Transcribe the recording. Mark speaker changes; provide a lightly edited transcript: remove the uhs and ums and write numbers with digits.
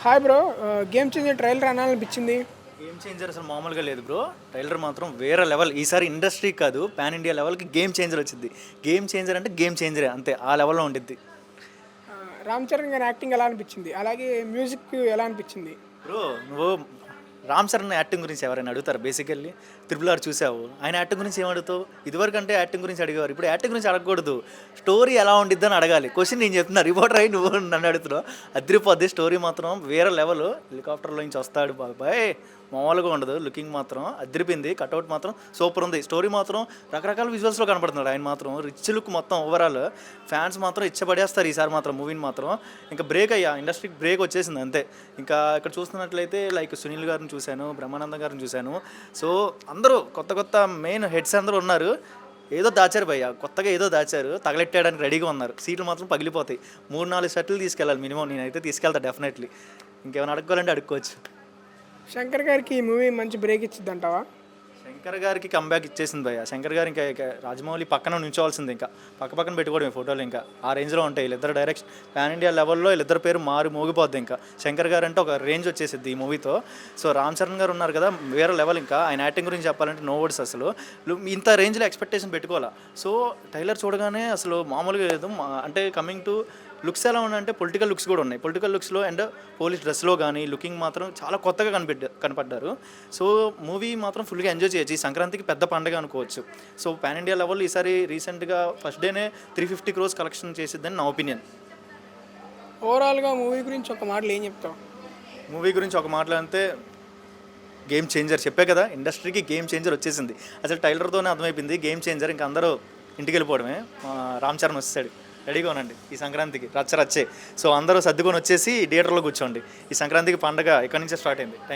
Speaker 1: Hi bro. Game changer trailer అనాలనిపించింది.
Speaker 2: Game changer అసలు మామూలుగా లేదు బ్రో. ట్రైలర్ మాత్రం వేరే లెవెల్. ఈసారి ఇండస్ట్రీ కాదు పాన్ ఇండియా లెవెల్కి గేమ్ చేంజర్ వచ్చింది. గేమ్ చేంజర్ అంటే గేమ్ చేంజరే, అంతే ఆ లెవెల్లో ఉండిద్ది.
Speaker 1: రామ్ చరణ్ గారి యాక్టింగ్ ఎలా అనిపించింది, అలాగే మ్యూజిక్ ఎలా అనిపించింది?
Speaker 2: బ్రో నువ్వు రామ్ చరణ్ యాక్టింగ్ గురించి ఎవరైనా అడుగుతారు? బేసికల్లీ RRR చూసావు, ఆయన యాక్టింగ్ గురించి ఏమడుగుతావు? ఇదివరకు అంటే యాక్టింగ్ గురించి అడిగేవారు, ఇప్పుడు యాక్టింగ్ గురించి అడగకూడదు, స్టోరీ ఎలా ఉండిద్ది అని అడగాలి. క్వశ్చన్ నేను చెప్తున్నా, రిపోర్టర్ అయ్యి నువ్వు నన్ను అడుగుతున్నావు. అదిరిపోద్ది స్టోరీ మాత్రం వేరే లెవెల్. హెలికాప్టర్లో నుంచి వస్తాడు బాబాయ్, మామూలుగా ఉండదు. లుకింగ్ మాత్రం అదిరిపోయింది. కట్అవుట్ మాత్రం సూపర్ ఉంది. స్టోరీ మాత్రం రకరకాల విజువల్స్లో కనపడుతున్నాడు ఆయన మాత్రం. రిచ్ లుక్ మొత్తం ఓవరాల్. ఫ్యాన్స్ మాత్రం ఇచ్చబడేస్తారు ఈసారి మాత్రం మూవీని మాత్రం. ఇంకా బ్రేక్ అయ్యా, ఇండస్ట్రీకి బ్రేక్ వచ్చేసింది అంతే. ఇంకా ఇక్కడ చూస్తున్నట్లయితే లైక్ సునీల్ గారిని చూశాను, బ్రహ్మానందం గారిని చూశాను. సో అందరూ కొత్త కొత్త మెయిన్ హెడ్స్ అందరూ ఉన్నారు. ఏదో దాచారు భయ్య, కొత్తగా ఏదో దాచారు, తగలెట్టడానికి రెడీగా ఉన్నారు. సీట్లు మాత్రం పగిలిపోతాయి. 3-4 షర్ట్లు తీసుకెళ్ళాలి మినిమం. నేనైతే తీసుకెళ్తా డెఫినెట్లీ. ఇంకేమైనా అడుక్కోవాలంటే అడుక్కోవచ్చు.
Speaker 1: శంకర్ గారికి ఈ మూవీ మంచి బ్రేక్ ఇచ్చిద్ది అంటావా?
Speaker 2: శంకర్ గారికి కంబ్యాక్ ఇచ్చేసింది భయ్య. శంకర్ గారు ఇంకా రాజమౌళి పక్కన నుంచోవాల్సింది, ఇంకా పక్కన పెట్టుకోవడం ఫోటోలు. ఇంకా ఆ రేంజ్లో ఉంటాయి వీళ్ళిద్దరు డైరెక్షన్. పాన్ ఇండియా లెవెల్లో వీళ్ళిద్దరు పేరు మోగిపోద్ది. ఇంకా శంకర్ గారు అంటే ఒక రేంజ్ వచ్చేసింది ఈ మూవీతో. సో రామ్ చరణ్ గారు ఉన్నారు కదా, వేరే లెవెల్. ఇంకా ఆయన యాక్టింగ్ గురించి చెప్పాలంటే నో వర్డ్స్ అసలు. ఇంత రేంజ్లో ఎక్స్పెక్టేషన్ పెట్టుకోవాలా. సో ట్రైలర్ చూడగానే అసలు మామూలుగా లేదు. అంటే కమింగ్ టు లుక్స్ ఎలా ఉన్నాయంటే పొలిటికల్ లుక్స్ కూడా ఉన్నాయి. పొలిటికల్ లుక్స్లో అండ్ పోలీస్ డ్రెస్లో కానీ లుకింగ్ మాత్రం చాలా కొత్తగా కనపడ్డారు. సో మూవీ మాత్రం ఫుల్గా ఎంజాయ్ చేయొచ్చు. ఈ సంక్రాంతికి పెద్ద పండుగ అనుకోవచ్చు. సో పాన్ ఇండియా లెవెల్ ఈసారి రీసెంట్గా ఫస్ట్ డేనే 350 crores కలెక్షన్ చేసిద్దని నా ఒపీనియన్.
Speaker 1: ఓవరాల్గా మూవీ గురించి ఒక మాటలు ఏం చెప్తావు?
Speaker 2: మూవీ గురించి ఒక మాట్లాడితే గేమ్ చేంజర్. చెప్పే కదా, ఇండస్ట్రీకి గేమ్ చేంజర్ వచ్చేసింది. అసలు ట్రైలర్తోనే అర్థమైపోయింది గేమ్ చేంజర్. ఇంకా అందరూ ఇంటికి వెళ్ళిపోవడమే. రామ్ చరణ్ వచ్చేసాడు, రెడీగా ఉండండి ఈ సంక్రాంతికి రచ్చే. సో అందరూ సర్దుకొని వచ్చేసి థియేటర్లో కూర్చోండి. ఈ సంక్రాంతికి పండుగ ఇక్కడి నుంచే స్టార్ట్ అయింది. Thank you.